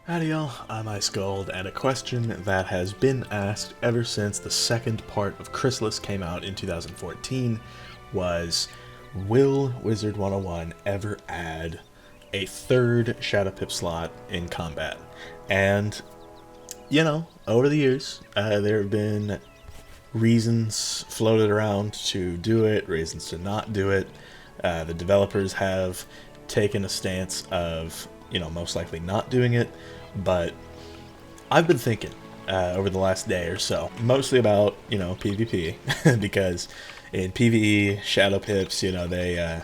Howdy y'all, I'm Ice Gold, and a question that has been asked ever since the second part of Chrysalis came out in 2014 was, will Wizard101 ever add a third Shadow Pip slot in combat? And, over the years, there have been reasons floated around to do it, reasons to not do it. The developers have taken a stance of, most likely not doing it, but I've been thinking over the last day or so, mostly about, PvP, because in PvE, Shadow Pips, they're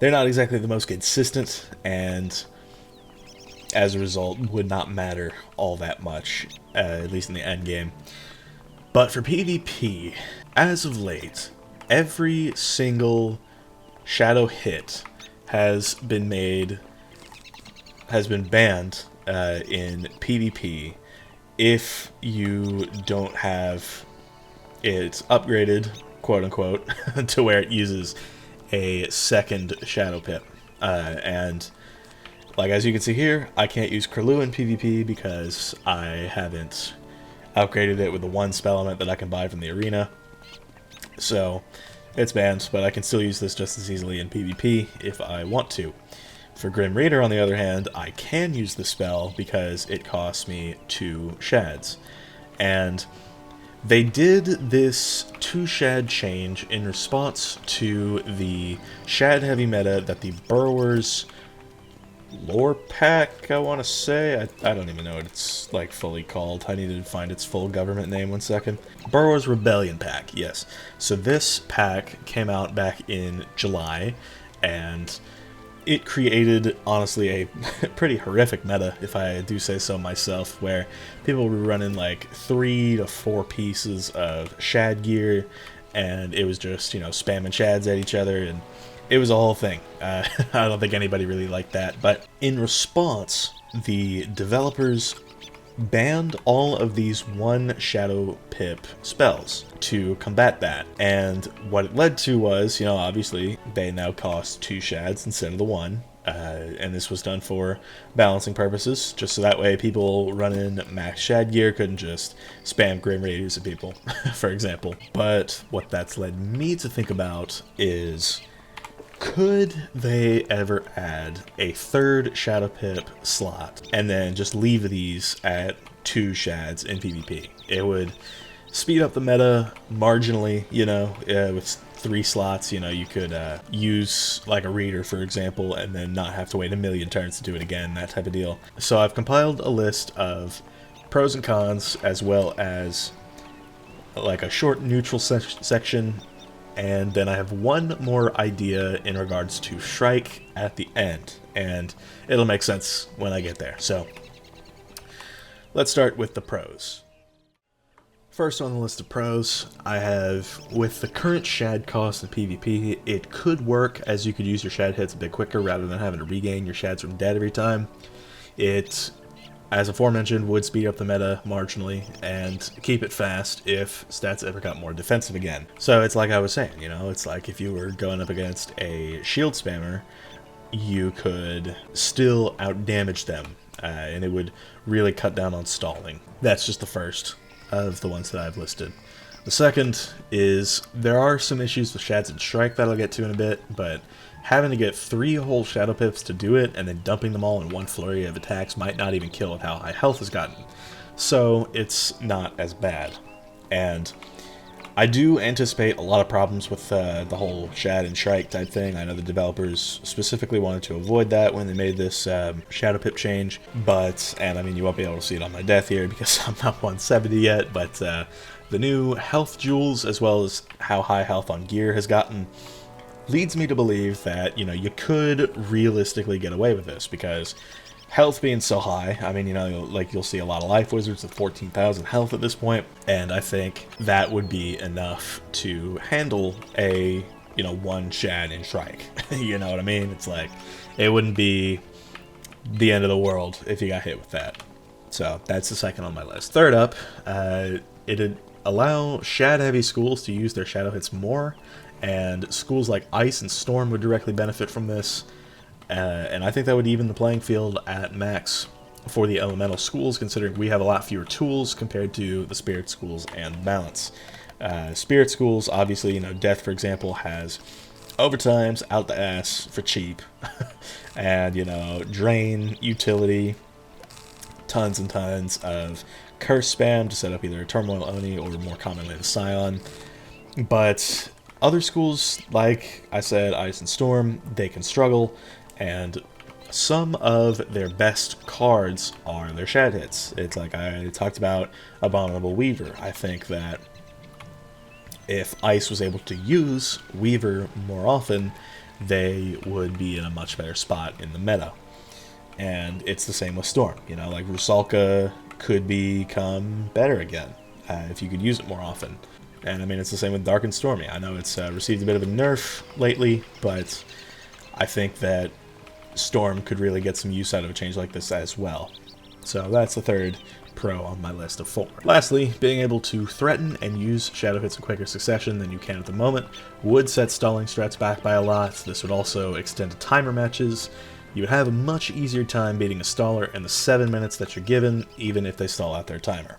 not exactly the most consistent, and as a result, would not matter all that much, at least in the end game. But for PvP, as of late, every single Shadow hit has been banned in PvP if you don't have it upgraded, quote unquote, to where it uses a second Shadow Pip. And like as you can see here, I can't use Curlew in PvP because I haven't upgraded it with the one spell element that I can buy from the arena. So it's banned, but I can still use this just as easily in PvP if I want to. For Grim Reader, on the other hand, I can use the spell because it costs me 2 shads. And they did this 2 shad change in response to the shad heavy meta that the Burrowers lore pack, I want to say. I don't even know what it's like fully called. I need to find its full government name, 1 second. Burrowers Rebellion pack, yes. So this pack came out back in July, and it created, honestly, a pretty horrific meta, if I do say so myself, where people were running like 3 to 4 pieces of shad gear, and it was just, spamming shads at each other, and it was a whole thing. I don't think anybody really liked that, but in response, the developers banned all of these 1 Shadow Pip spells to combat that. And what it led to was, obviously, they now cost 2 shads instead of the 1. And this was done for balancing purposes, just so that way people running max shad gear couldn't just spam Grim Raiders at people, for example. But what that's led me to think about is, could they ever add a third Shadow Pip slot and then just leave these at 2 shads in PvP? It would speed up the meta marginally, with 3 slots, you could use like a reader, for example, and then not have to wait a million turns to do it again, that type of deal. So I've compiled a list of pros and cons, as well as like a short neutral section. And then I have one more idea in regards to Shrike at the end, and it'll make sense when I get there. So let's start with the pros. First on the list of pros, I have, with the current shad cost in PvP, it could work as you could use your shad hits a bit quicker rather than having to regain your shads from dead every time. It, as aforementioned, would speed up the meta marginally and keep it fast if stats ever got more defensive again. So it's like I was saying, it's like if you were going up against a shield spammer, you could still outdamage them, and it would really cut down on stalling. That's just the first of the ones that I've listed. The second is, there are some issues with shads and Shrike that I'll get to in a bit, but having to get 3 whole Shadow Pips to do it, and then dumping them all in one flurry of attacks might not even kill with how high health has gotten. So it's not as bad. And I do anticipate a lot of problems with the whole Shad and Shrike type thing. I know the developers specifically wanted to avoid that when they made this Shadow Pip change, and I mean, you won't be able to see it on my death here because I'm not 170 yet, but the new health jewels, as well as how high health on gear has gotten, leads me to believe that, you could realistically get away with this, because health being so high, I mean, you'll see a lot of life wizards with 14,000 health at this point, and I think that would be enough to handle a, 1 shad in Shrike. You know what I mean? It's like, it wouldn't be the end of the world if you got hit with that. So that's the second on my list. Third up, it'd allow shad heavy schools to use their shadow hits more, and schools like Ice and Storm would directly benefit from this, and I think that would even the playing field at max for the elemental schools, considering we have a lot fewer tools compared to the spirit schools and balance. Spirit schools, obviously, you know, death, for example, has overtimes out the ass for cheap, and, you know, drain, utility, tons and tons of curse spam to set up either a Turmoil Oni or more commonly the Scion. But other schools, like I said, Ice and Storm, they can struggle, and some of their best cards are their shad hits. It's like I talked about Abominable Weaver. I think that if Ice was able to use Weaver more often, they would be in a much better spot in the meta. And it's the same with Storm. You know, like Rusalka could become better again if you could use it more often. And I mean, it's the same with Dark and Stormy. I know it's received a bit of a nerf lately, but I think that Storm could really get some use out of a change like this as well. So that's the third pro on my list of 4. Lastly, being able to threaten and use shadow hits in quicker succession than you can at the moment would set stalling strats back by a lot. This would also extend to timer matches. You would have a much easier time beating a staller in the 7 minutes that you're given, even if they stall out their timer.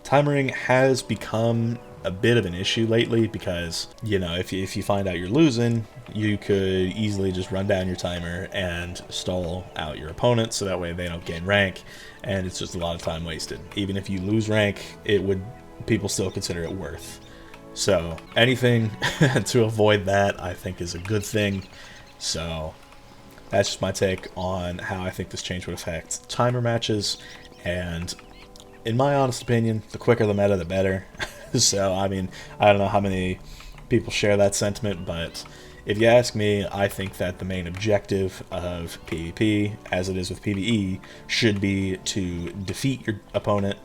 Timering has become a bit of an issue lately because, you know, if you find out you're losing, you could easily just run down your timer and stall out your opponent so that way they don't gain rank, and it's just a lot of time wasted. Even if you lose rank, people still consider it worth. So anything to avoid that, I think, is a good thing. So that's just my take on how I think this change would affect timer matches, and in my honest opinion, the quicker the meta, the better. So, I mean, I don't know how many people share that sentiment, but if you ask me, I think that the main objective of PvP, as it is with PvE, should be to defeat your opponent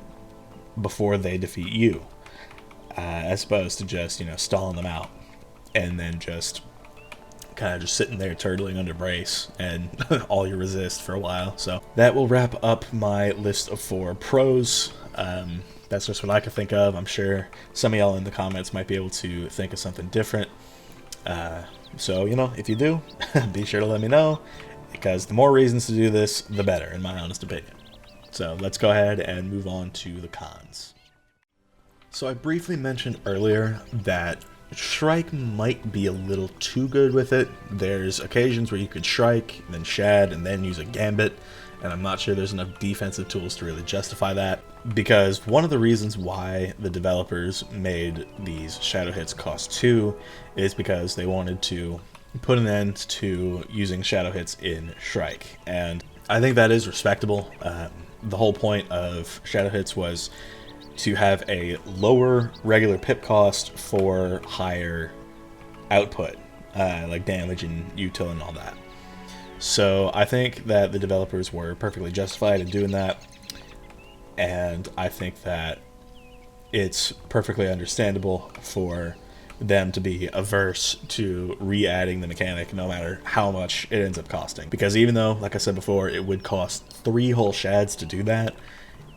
before they defeat you, as opposed to just, you know, stalling them out and then just kind of just sitting there turtling under brace and all you resist for a while. So that will wrap up my list of 4 pros. That's just what I could think of. I'm sure some of y'all in the comments might be able to think of something different. So, you know, if you do, be sure to let me know, because the more reasons to do this, the better, in my honest opinion. So let's go ahead and move on to the cons. So I briefly mentioned earlier that Shrike might be a little too good with it. There's occasions where you could Shrike, then Shad, and then use a Gambit, and I'm not sure there's enough defensive tools to really justify that, because one of the reasons why the developers made these shadow hits cost 2 is because they wanted to put an end to using shadow hits in Shrike, and I think that is respectable. The whole point of shadow hits was to have a lower regular pip cost for higher output, like damage and util and all that. So I think that the developers were perfectly justified in doing that, and I think that it's perfectly understandable for them to be averse to re-adding the mechanic no matter how much it ends up costing. Because even though, like I said before, it would cost 3 whole shads to do that,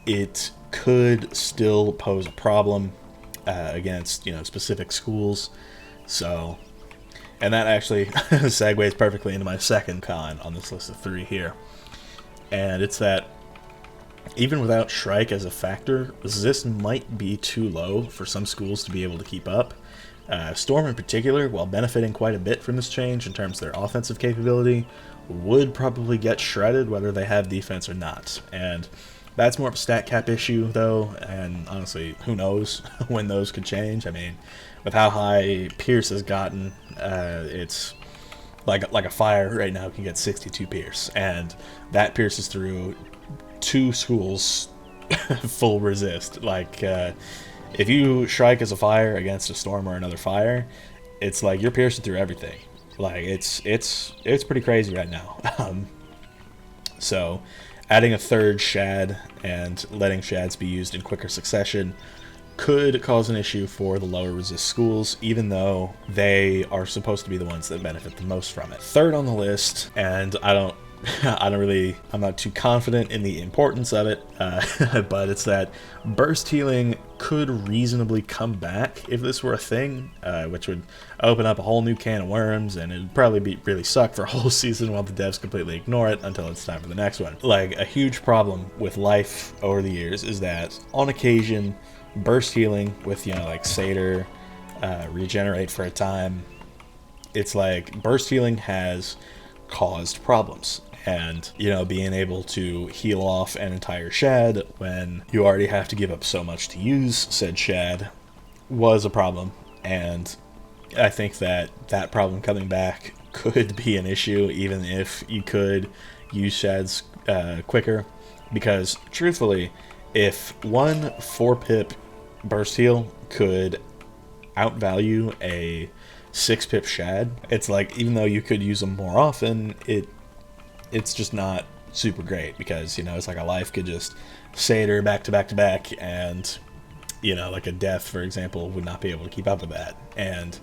it could still pose a problem against, you know, specific schools. So, and that actually segues perfectly into my second con on this list of 3 here. And it's that even without Shrike as a factor, resist might be too low for some schools to be able to keep up. Storm in particular, while benefiting quite a bit from this change in terms of their offensive capability, would probably get shredded whether they have defense or not. And that's more of a stat cap issue, though, and honestly, who knows when those could change. I mean, with how high Pierce has gotten, it's like a fire right now can get 62 Pierce, and that pierces through 2 schools full resist. Like, if you Shrike as a fire against a Storm or another fire, it's like you're piercing through everything. Like, it's pretty crazy right now. So adding a 3rd Shad and letting Shads be used in quicker succession could cause an issue for the lower resist schools, even though they are supposed to be the ones that benefit the most from it. 3rd on the list, and I don't I'm not too confident in the importance of it, but it's that burst healing could reasonably come back if this were a thing, which would open up a whole new can of worms, and it'd probably really suck for a whole season while the devs completely ignore it until it's time for the next one. Like, a huge problem with life over the years is that, on occasion, burst healing with, like Satyr, regenerate for a time, it's like burst healing has caused problems. And, being able to heal off an entire shad when you already have to give up so much to use said shad was a problem. And I think that problem coming back could be an issue, even if you could use shads quicker. Because, truthfully, if one 4-pip burst heal could outvalue a 6-pip shad, it's like, even though you could use them more often, it's just not super great, because, it's like a life could just Satyr back to back to back, and, like a death, for example, would not be able to keep up with that. And,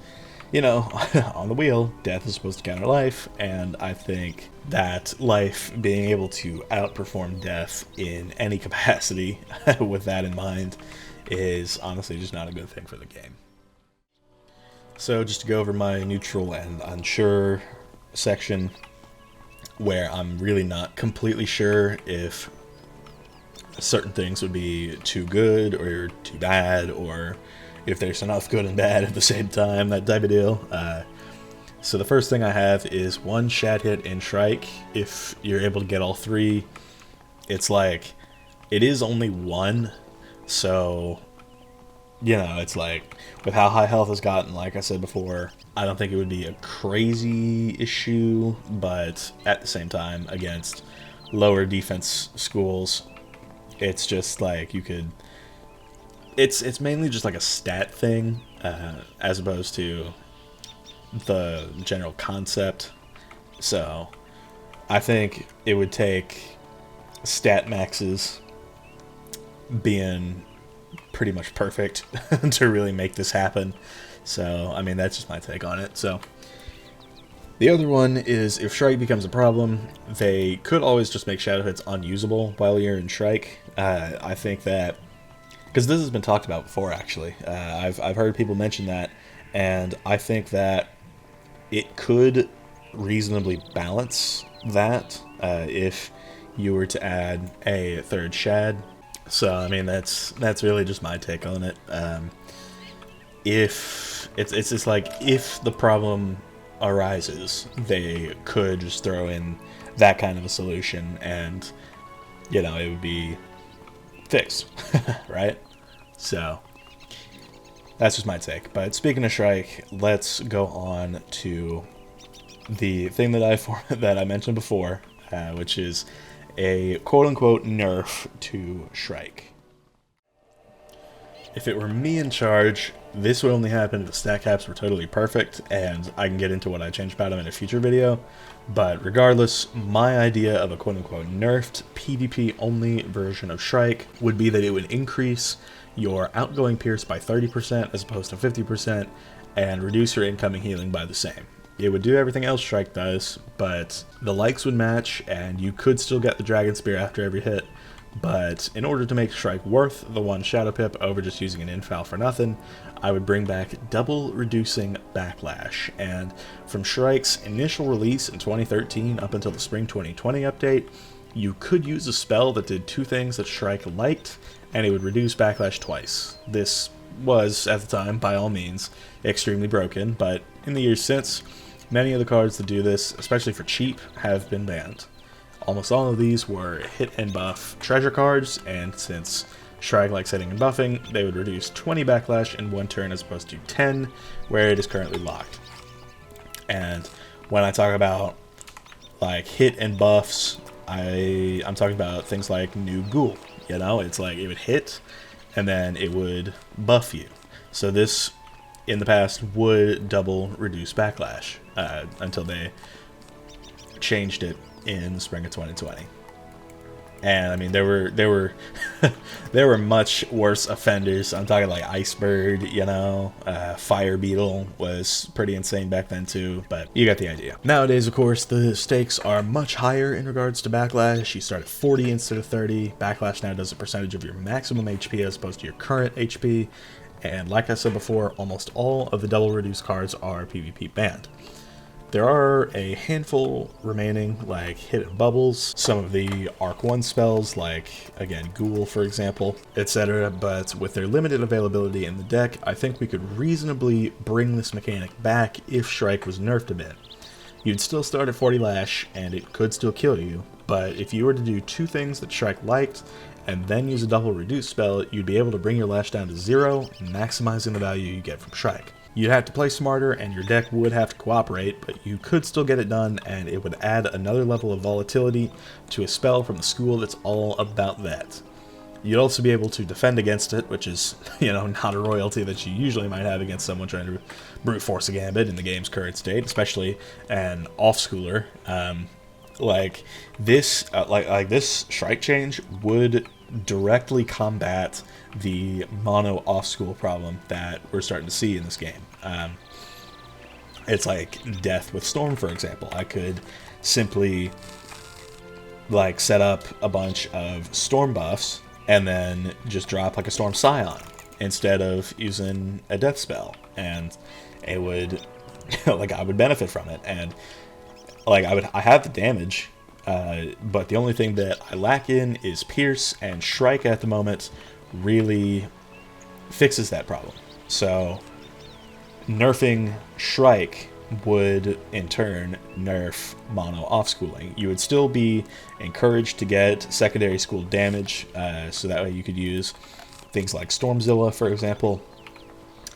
on the wheel, death is supposed to counter life, and I think that life being able to outperform death in any capacity with that in mind is honestly just not a good thing for the game. So just to go over my neutral and unsure section, where I'm really not completely sure if certain things would be too good or too bad, or if there's enough good and bad at the same time, that type of deal. So the first thing I have is 1 shad hit in Shrike. If you're able to get all 3, it's like, it is only 1, so, it's like, with how high health has gotten, like I said before, I don't think it would be a crazy issue, but at the same time, against lower defense schools, it's just like you could... It's mainly just like a stat thing, as opposed to the general concept. So I think it would take stat maxes being pretty much perfect to really make this happen. So, I mean, that's just my take on it. So, the other one is, if Shrike becomes a problem, they could always just make shadow hits unusable while you're in Shrike. I think that, because this has been talked about before, actually. I've heard people mention that, and I think that it could reasonably balance that if you were to add a 3rd shad. So, I mean, that's really just my take on it. If it's just like, if the problem arises, they could just throw in that kind of a solution, and it would be fixed, right? So that's just my take. But speaking of Shrike, let's go on to the thing that I mentioned before, which is a quote-unquote nerf to Shrike. If it were me in charge, this would only happen if the stat caps were totally perfect, and I can get into what I changed about them in a future video. But regardless, my idea of a quote-unquote nerfed PvP-only version of Shrike would be that it would increase your outgoing pierce by 30% as opposed to 50%, and reduce your incoming healing by the same. It would do everything else Shrike does, but the likes would match, and you could still get the Dragon Spear after every hit. But in order to make Shrike worth the 1 Shadow Pip over just using an infal for nothing, I would bring back double reducing backlash. And from Shrike's initial release in 2013 up until the spring 2020 update, you could use a spell that did 2 things that Shrike liked, and it would reduce backlash twice. This was, at the time, by all means, extremely broken, but in the years since, many of the cards that do this, especially for cheap, have been banned. Almost all of these were hit and buff treasure cards, and since Shrike likes hitting and buffing, they would reduce 20 backlash in 1 turn as opposed to 10, where it is currently locked. And when I talk about like hit and buffs, I'm talking about things like New Ghoul. It's like it would hit, and then it would buff you. So this, in the past, would double reduce backlash until they changed it in the spring of 2020. And I mean, there were much worse offenders. I'm talking like Icebird, you know, Fire Beetle was pretty insane back then too, but you got the idea. Nowadays, of course, the stakes are much higher in regards to Backlash. You start at 40 instead of 30. Backlash now does a percentage of your maximum HP as opposed to your current HP. And like I said before, almost all of the double reduce cards are PvP banned. There are a handful remaining, like Hidden Bubbles, some of the Arc 1 spells, like, again, Ghoul, for example, etc. But with their limited availability in the deck, I think we could reasonably bring this mechanic back if Shrike was nerfed a bit. You'd still start at 40 Lash, and it could still kill you, but if you were to do two things that Shrike liked, and then use a double reduce spell, you'd be able to bring your Lash down to 0, maximizing the value you get from Shrike. You'd have to play smarter, and your deck would have to cooperate, but you could still get it done, and it would add another level of volatility to a spell from the school that's all about that. You'd also be able to defend against it, which is, you know, not a royalty that you usually might have against someone trying to brute force a gambit in the game's current state, especially an off-schooler. Like this Shrike change would directly combat the mono off-school problem that we're starting to see in this game. It's like Death with Storm, for example. I could simply like set up a bunch of Storm buffs and then just drop like a Storm Scion instead of using a Death spell, and it would like I would benefit from it, and like I have the damage, but the only thing that I lack in is Pierce, and Shrike at the moment really fixes that problem. So nerfing Shrike would in turn nerf mono off-schooling. You would still be encouraged to get secondary school damage, so that way you could use things like Stormzilla, for example,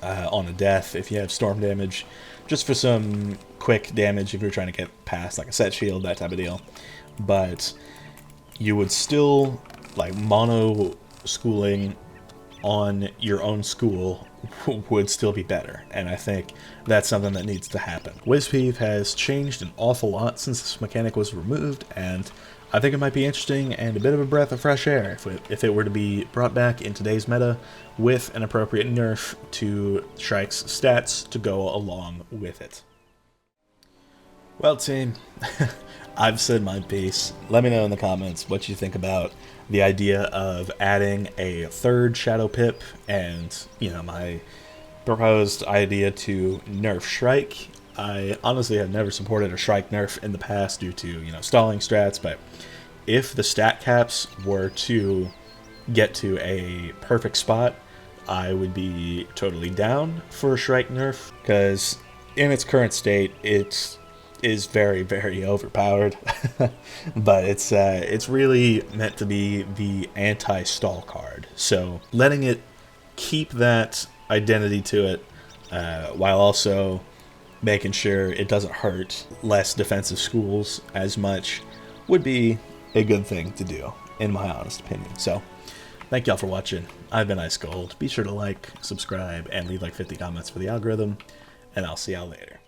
on a death if you have storm damage, just for some quick damage if you're trying to get past like a set shield, that type of deal. But you would still, like, mono schooling on your own school would still be better, and I think that's something that needs to happen. WizPeeve has changed an awful lot since this mechanic was removed, and I think it might be interesting and a bit of a breath of fresh air if it were to be brought back in today's meta with an appropriate nerf to Shrike's stats to go along with it. Well, team, I've said my piece. Let me know in the comments what you think about the idea of adding a third Shadow Pip and, you know, my proposed idea to nerf Shrike. I honestly have never supported a Shrike nerf in the past due to, you know, stalling strats, but if the stat caps were to get to a perfect spot, I would be totally down for a Shrike nerf, because in its current state, it is very, very overpowered. But it's really meant to be the anti-stall card. So letting it keep that identity to it, while also making sure it doesn't hurt less defensive schools as much, would be a good thing to do, in my honest opinion. So thank y'all for watching. I've been Ice Gold. Be sure to like, subscribe, and leave like 50 comments for the algorithm, and I'll see y'all later.